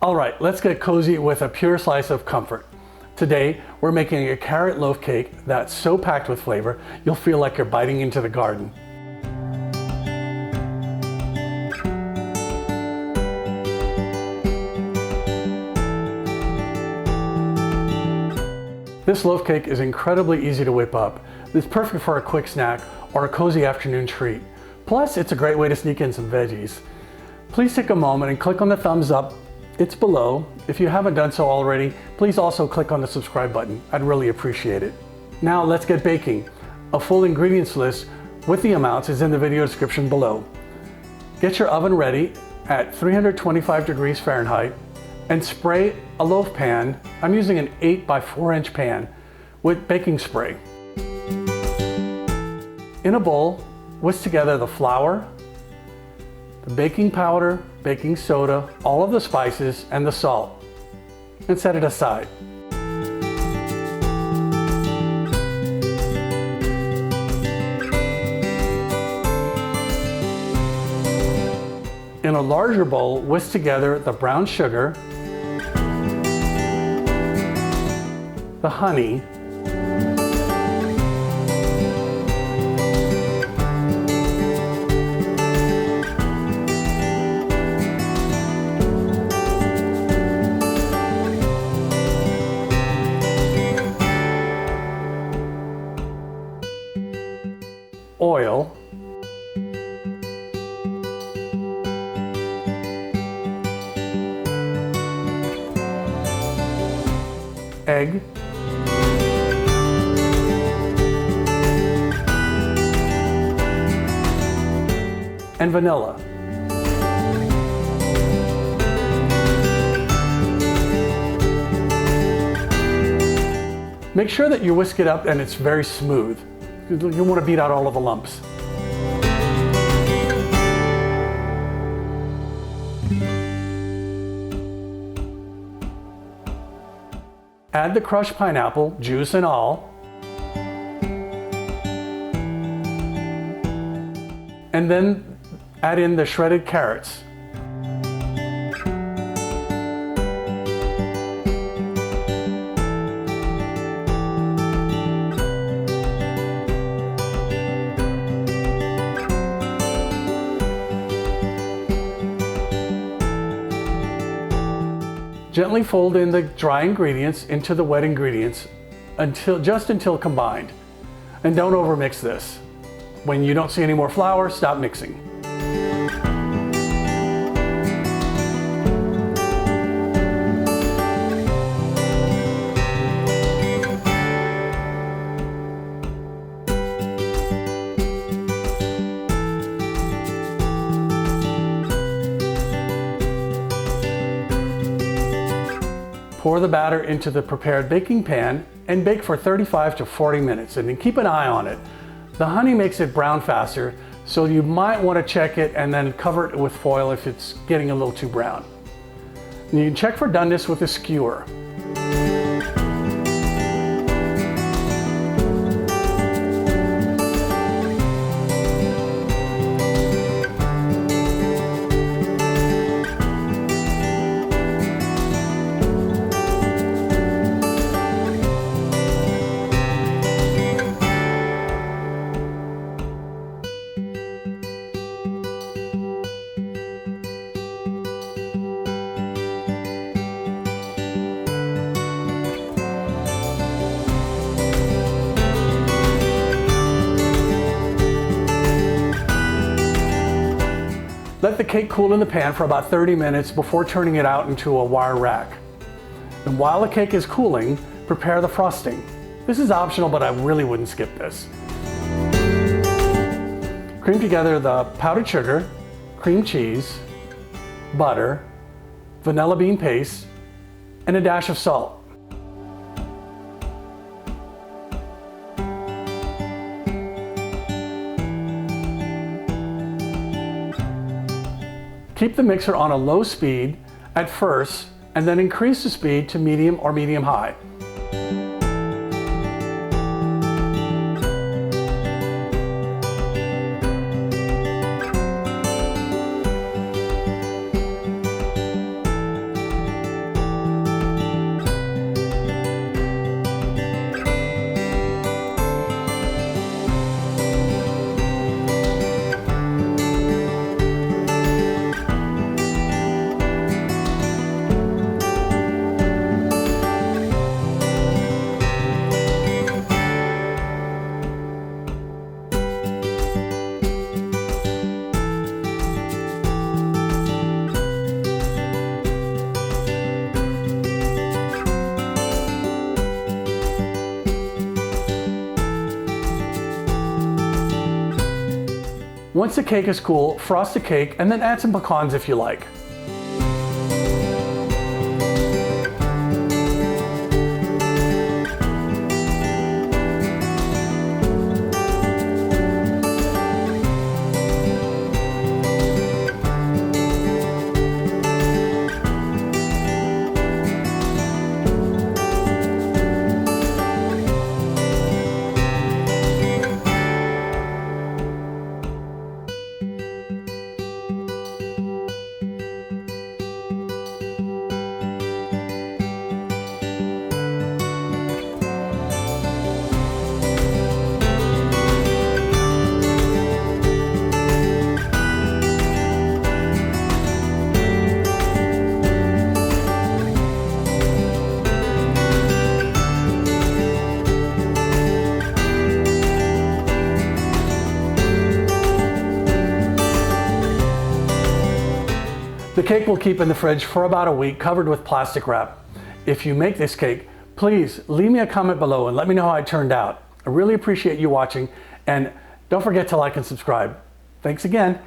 All right, let's get cozy with a pure slice of comfort. Today, we're making a carrot loaf cake that's so packed with flavor, you'll feel like you're biting into the garden. This loaf cake is incredibly easy to whip up. It's perfect for a quick snack or a cozy afternoon treat. Plus, it's a great way to sneak in some veggies. Please take a moment and click on the thumbs up. It's below. If you haven't done so already, please also click on the subscribe button. I'd really appreciate it. Now let's get baking. A full ingredients list with the amounts is in the video description below. Get your oven ready at 325 degrees Fahrenheit and spray a loaf pan. I'm using an 8 by 4 inch pan with baking spray. In a bowl, whisk together the flour, the baking powder, baking soda, all of the spices, and the salt, and set it aside. In a larger bowl, whisk together the brown sugar, the honey, oil, egg, and vanilla. Make sure that you whisk it up and it's very smooth. You want to beat out all of the lumps. Add the crushed pineapple, juice and all. And then add in the shredded carrots. Gently fold in the dry ingredients into the wet ingredients just until combined. And don't overmix this. When you don't see any more flour, stop mixing. Pour the batter into the prepared baking pan and bake for 35 to 40 minutes, and then keep an eye on it. The honey makes it brown faster, so you might want to check it and then cover it with foil if it's getting a little too brown. And you can check for doneness with a skewer. Let the cake cool in the pan for about 30 minutes before turning it out into a wire rack. And while the cake is cooling, prepare the frosting. This is optional, but I really wouldn't skip this. Cream together the powdered sugar, cream cheese, butter, vanilla bean paste, and a dash of salt. Keep the mixer on a low speed at first, and then increase the speed to medium or medium-high. Once the cake is cool, frost the cake and then add some pecans if you like. The cake will keep in the fridge for about a week covered with plastic wrap. If you make this cake, please leave me a comment below and let me know how it turned out. I really appreciate you watching, and don't forget to like and subscribe. Thanks again.